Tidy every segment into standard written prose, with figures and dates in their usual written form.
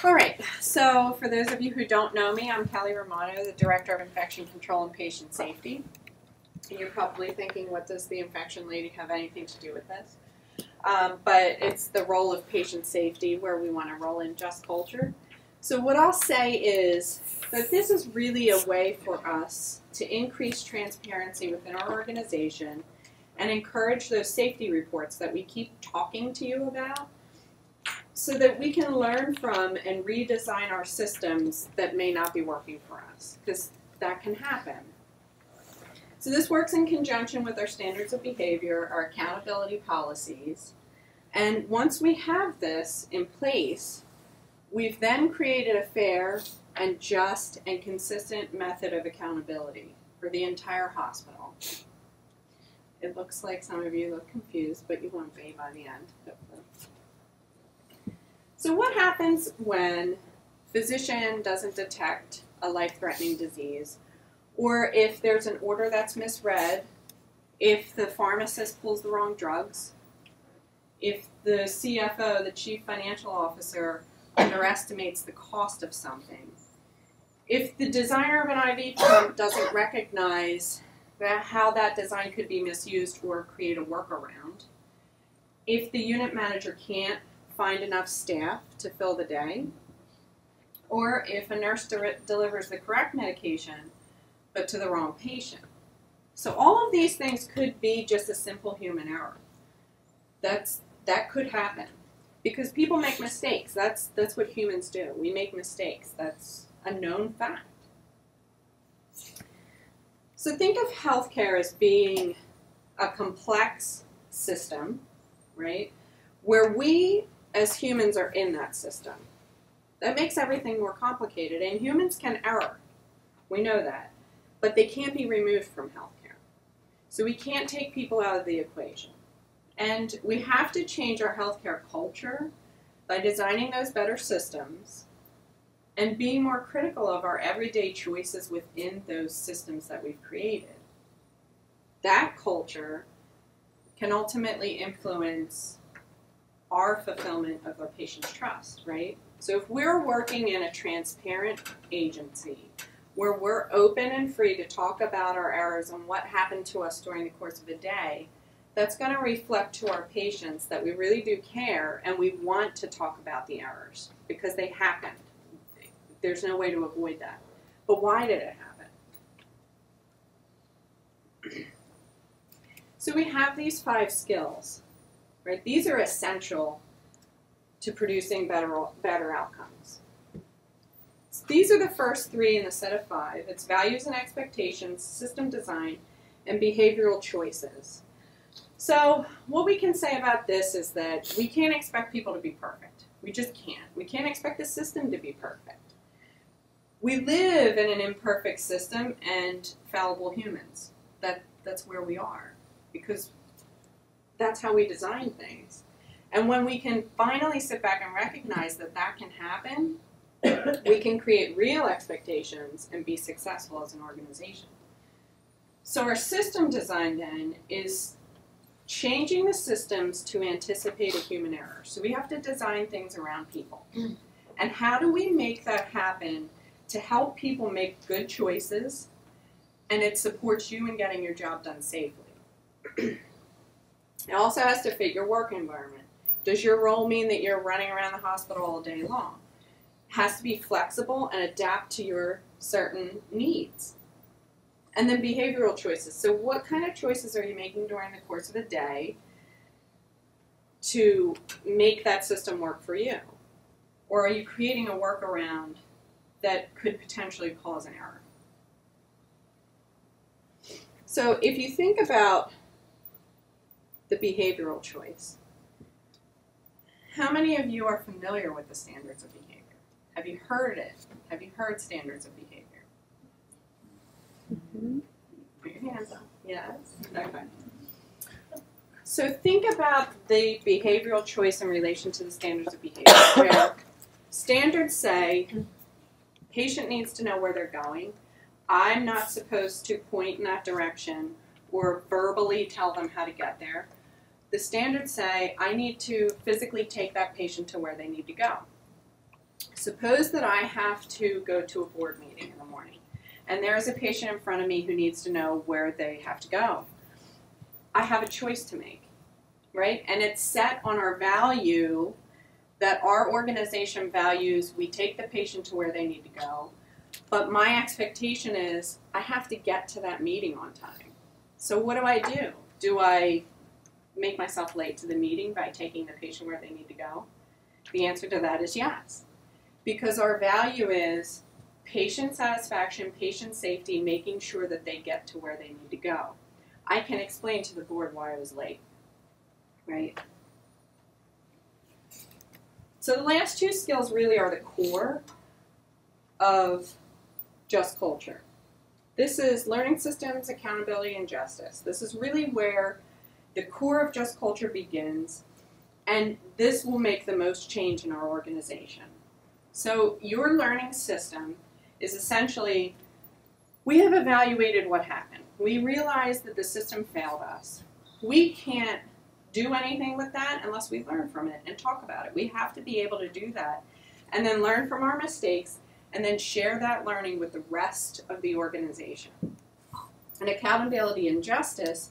All right, so for those of you who don't know me, I'm Kelly Romano, the Director of Infection Control and Patient Safety. And you're probably thinking, what does the infection lady have anything to do with this? But it's the role of patient safety where we want to roll in just culture. So what I'll say is that this is really a way for us to increase transparency within our organization and encourage those safety reports that we keep talking to you about, so that we can learn from and redesign our systems that may not be working for us, because that can happen. So this works in conjunction with our standards of behavior, our accountability policies, and once we have this in place, we've then created a fair and just and consistent method of accountability for the entire hospital. It looks like some of you look confused, but you won't be by the end, hopefully. So what happens when a physician doesn't detect a life-threatening disease, or if there's an order that's misread, if the pharmacist pulls the wrong drugs, if the CFO, the Chief Financial Officer, underestimates the cost of something, if the designer of an IV pump doesn't recognize how that design could be misused or create a workaround, if the unit manager can't find enough staff to fill the day, or if a nurse delivers the correct medication but to the wrong patient. So all of these things could be just a simple human error. That could happen because people make mistakes. That's what humans do. We make mistakes. That's a known fact. So think of healthcare as being a complex system, right, where we as humans are in that system. That makes everything more complicated, and humans can err. We know that. But they can't be removed from healthcare. So we can't take people out of the equation. And we have to change our healthcare culture by designing those better systems and being more critical of our everyday choices within those systems that we've created. That culture can ultimately influence our fulfillment of our patient's trust, right? So if we're working in a transparent agency where we're open and free to talk about our errors and what happened to us during the course of a day, that's going to reflect to our patients that we really do care and we want to talk about the errors because they happened. There's no way to avoid that. But why did it happen? So we have these 5 skills. Right? These are essential to producing better outcomes. So these are the first 3 in a set of 5. It's values and expectations, system design, and behavioral choices. So what we can say about this is that we can't expect people to be perfect. We just can't. We can't expect the system to be perfect. We live in an imperfect system and fallible humans. That's where we are, because that's how we design things. And when we can finally sit back and recognize that that can happen, we can create real expectations and be successful as an organization. So our system design then is changing the systems to anticipate a human error. So we have to design things around people. And how do we make that happen to help people make good choices and it supports you in getting your job done safely? It also has to fit your work environment. Does your role mean that you're running around the hospital all day long? It has to be flexible and adapt to your certain needs. And then behavioral choices. So what kind of choices are you making during the course of a day to make that system work for you? Or are you creating a workaround that could potentially cause an error? So if you think about the behavioral choice, how many of you are familiar with the standards of behavior? Have you heard it? Have you heard standards of behavior? Mm-hmm. Put your hands up. Yes? Okay. So think about the behavioral choice in relation to the standards of behavior, where standards say patient needs to know where they're going. I'm not supposed to point in that direction or verbally tell them how to get there. The standards say I need to physically take that patient to where they need to go. Suppose that I have to go to a board meeting in the morning, and there's a patient in front of me who needs to know where they have to go. I have a choice to make, right? And it's set on our value that our organization values we take the patient to where they need to go, but my expectation is I have to get to that meeting on time. So what do? Do I make myself late to the meeting by taking the patient where they need to go? The answer to that is yes, because our value is patient satisfaction, patient safety, making sure that they get to where they need to go. I can explain to the board why I was late, right? So the last two skills really are the core of Just Culture. This is learning systems, accountability, and justice. This is really where the core of Just Culture begins, and this will make the most change in our organization. So your learning system is essentially, we have evaluated what happened. We realized that the system failed us. We can't do anything with that unless we learn from it and talk about it. We have to be able to do that and then learn from our mistakes and then share that learning with the rest of the organization. And accountability and justice,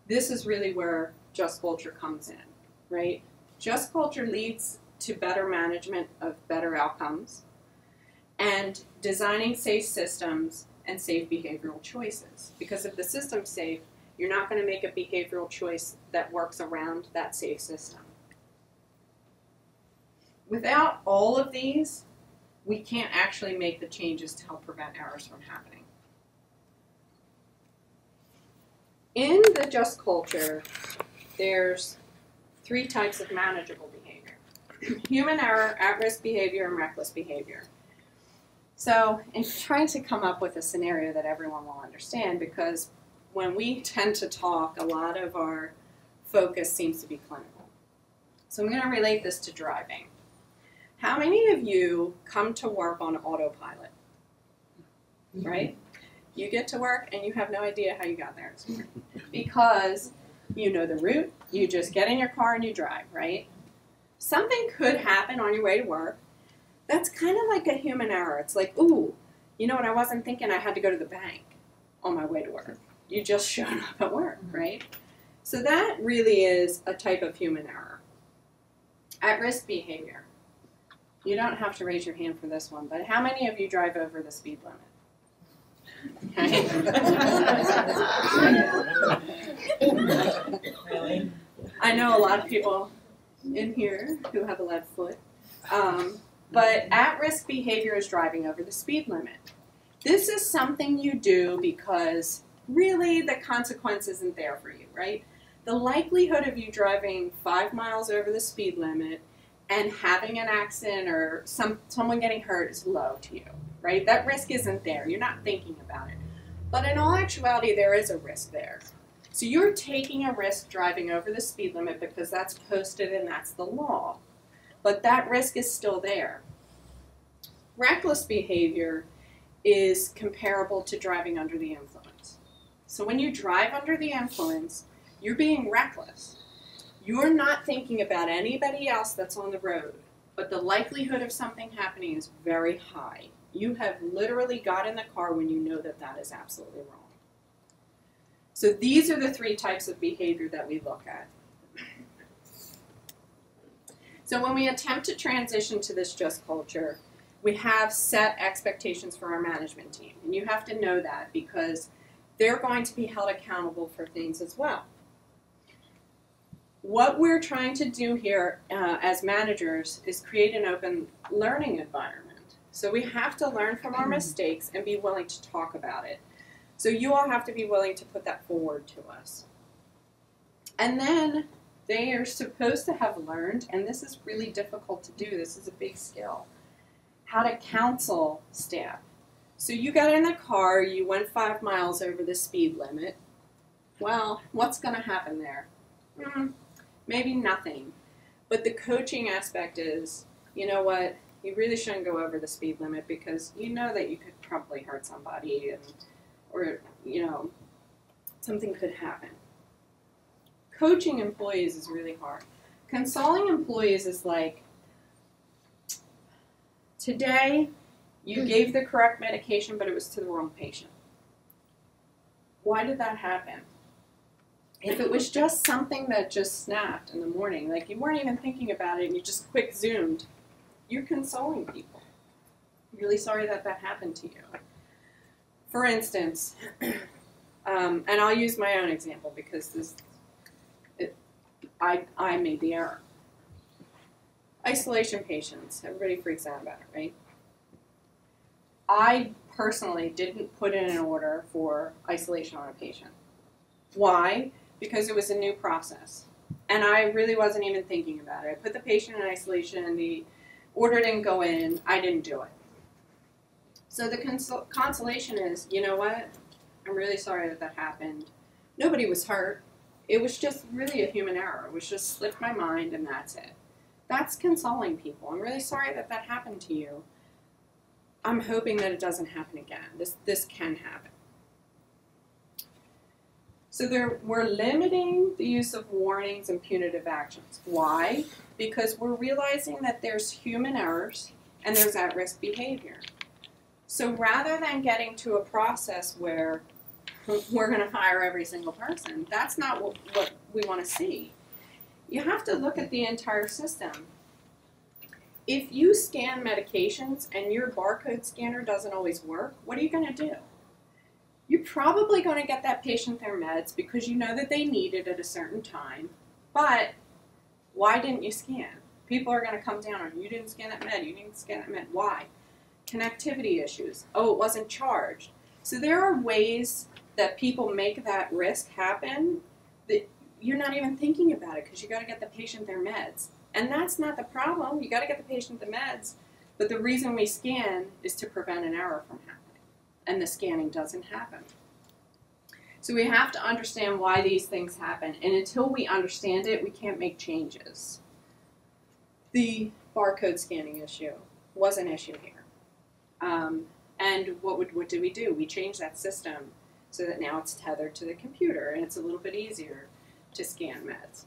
this is really where Just Culture comes in, right? Just Culture leads to better management of better outcomes and designing safe systems and safe behavioral choices. Because if the system's safe, you're not going to make a behavioral choice that works around that safe system. Without all of these, we can't actually make the changes to help prevent errors from happening. In the Just Culture, there's three types of manageable behavior: human error, at-risk behavior, and reckless behavior. So in trying to come up with a scenario that everyone will understand, because when we tend to talk, a lot of our focus seems to be clinical. So I'm going to relate this to driving. How many of you come to work on autopilot, right? You get to work and you have no idea how you got there this morning because you know the route, you just get in your car and you drive, right? Something could happen on your way to work. That's kind of like a human error. It's like, ooh, you know what, I wasn't thinking I had to go to the bank on my way to work. You just showed up at work, right? So that really is a type of human error. At-risk behavior. You don't have to raise your hand for this one, but how many of you drive over the speed limit? Okay. I know a lot of people in here who have a left foot. But at-risk behavior is driving over the speed limit. This is something you do because really the consequence isn't there for you, right? The likelihood of you driving 5 miles over the speed limit and having an accident or someone getting hurt is low to you, right? That risk isn't there. You're not thinking about it. But in all actuality, there is a risk there. So you're taking a risk driving over the speed limit because that's posted and that's the law. But that risk is still there. Reckless behavior is comparable to driving under the influence. So when you drive under the influence, you're being reckless. You're not thinking about anybody else that's on the road, but the likelihood of something happening is very high. You have literally got in the car when you know that that is absolutely wrong. So these are the three types of behavior that we look at. So when we attempt to transition to this Just Culture, we have set expectations for our management team. And you have to know that because they're going to be held accountable for things as well. What we're trying to do here as managers is create an open learning environment. So we have to learn from our mistakes and be willing to talk about it. So you all have to be willing to put that forward to us. And then they are supposed to have learned, and this is really difficult to do, this is a big skill, how to counsel staff. So you got in the car, you went 5 miles over the speed limit. Well, what's going to happen there? Maybe nothing. But the coaching aspect is, you know what, you really shouldn't go over the speed limit because you know that you could probably hurt somebody or, you know, something could happen. Coaching employees is really hard. Consoling employees is like Today, you gave the correct medication, but it was to the wrong patient. Why did that happen? If it was just something that just snapped in the morning, like you weren't even thinking about it and you just quick zoomed, you're consoling people. I'm really sorry that that happened to you. For instance, and I'll use my own example because I made the error. Isolation patients, everybody freaks out about it, right? I personally didn't put in an order for isolation on a patient. Why? Because it was a new process. And I really wasn't even thinking about it. I put the patient in isolation and the order didn't go in. I didn't do it. So the consolation is, you know what? I'm really sorry that that happened. Nobody was hurt. It was just really a human error. It was just slipped my mind and that's it. That's consoling people. I'm really sorry that that happened to you. I'm hoping that it doesn't happen again. This can happen. So we're limiting the use of warnings and punitive actions. Why? Because we're realizing that there's human errors and there's at-risk behavior. So rather than getting to a process where we're going to fire every single person, that's not what we want to see. You have to look at the entire system. If you scan medications and your barcode scanner doesn't always work, what are you going to do? You're probably going to get that patient their meds because you know that they need it at a certain time, but why didn't you scan? People are going to come down on you didn't scan that med, you didn't scan that med. Why? Connectivity issues. Oh, it wasn't charged. So there are ways that people make that risk happen that you're not even thinking about it because you got to get the patient their meds. And that's not the problem. You got to get the patient the meds, but the reason we scan is to prevent an error from happening. And the scanning doesn't happen. So we have to understand why these things happen. And until we understand it, we can't make changes. The barcode scanning issue was an issue here. And what did we do? We changed that system so that now it's tethered to the computer and it's a little bit easier to scan meds.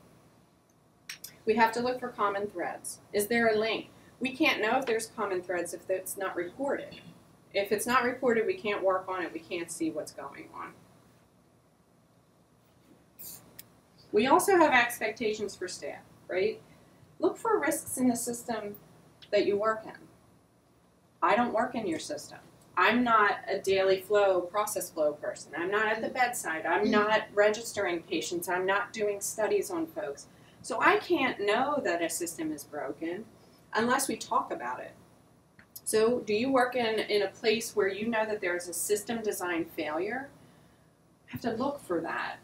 We have to look for common threads. Is there a link? We can't know if there's common threads if it's not reported. If it's not reported, we can't work on it. We can't see what's going on. We also have expectations for staff, right? Look for risks in the system that you work in. I don't work in your system. I'm not a daily flow, process flow person. I'm not at the bedside. I'm not registering patients. I'm not doing studies on folks. So I can't know that a system is broken unless we talk about it. So do you work in a place where you know that there's a system design failure? You have to look for that.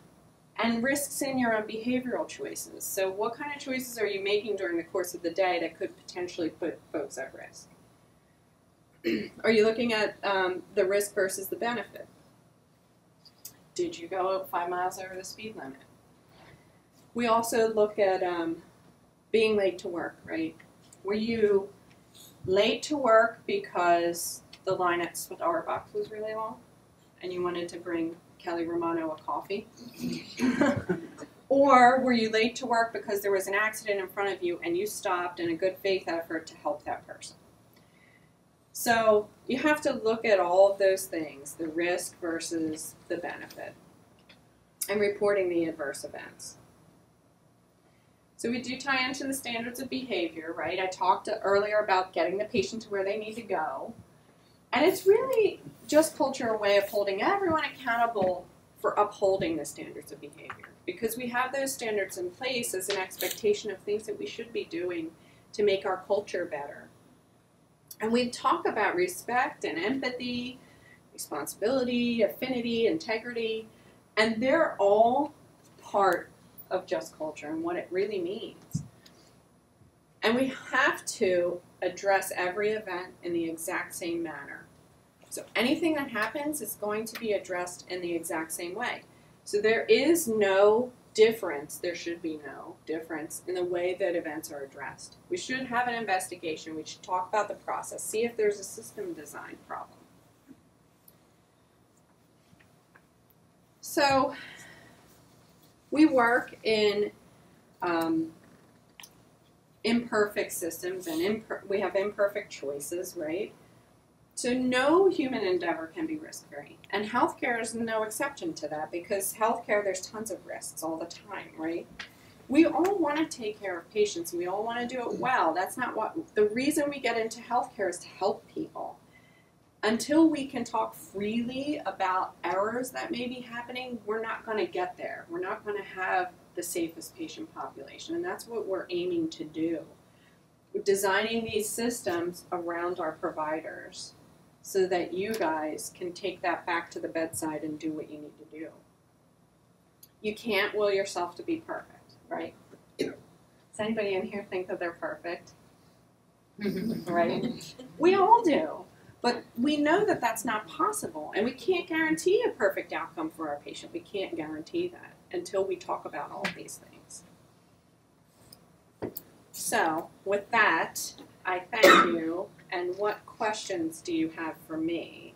And risks in your own behavioral choices. So what kind of choices are you making during the course of the day that could potentially put folks at risk? Are you looking at the risk versus the benefit? Did you go 5 miles over the speed limit? We also look at being late to work, right? Were you late to work because the line at Starbucks was really long and you wanted to bring Kelly Romano a coffee? Or were you late to work because there was an accident in front of you and you stopped in a good faith effort to help that person? So you have to look at all of those things, the risk versus the benefit, and reporting the adverse events. So we do tie into the standards of behavior, right? I talked earlier about getting the patient to where they need to go. And it's really just culture, a way of holding everyone accountable for upholding the standards of behavior. Because we have those standards in place as an expectation of things that we should be doing to make our culture better. And we talk about respect and empathy, responsibility, affinity, integrity, and they're all part of just culture and what it really means. And we have to address every event in the exact same manner. So anything that happens is going to be addressed in the exact same way. So there is no difference, there should be no difference in the way that events are addressed. We should have an investigation, we should talk about the process, see if there's a system design problem. So we work in imperfect systems and we have imperfect choices, right? So no human endeavor can be risk-free. And healthcare is no exception to that, because healthcare, there's tons of risks all the time, right? We all want to take care of patients, and we all want to do it well. That's not what, the reason we get into healthcare is to help people. Until we can talk freely about errors that may be happening, we're not going to get there. We're not going to have the safest patient population, and that's what we're aiming to do. We're designing these systems around our providers so that you guys can take that back to the bedside and do what you need to do. You can't will yourself to be perfect, right? Does anybody in here think that they're perfect? Right? We all do. But we know that that's not possible, and we can't guarantee a perfect outcome for our patient. We can't guarantee that until we talk about all of these things. So, with that, I thank you, and what questions do you have for me?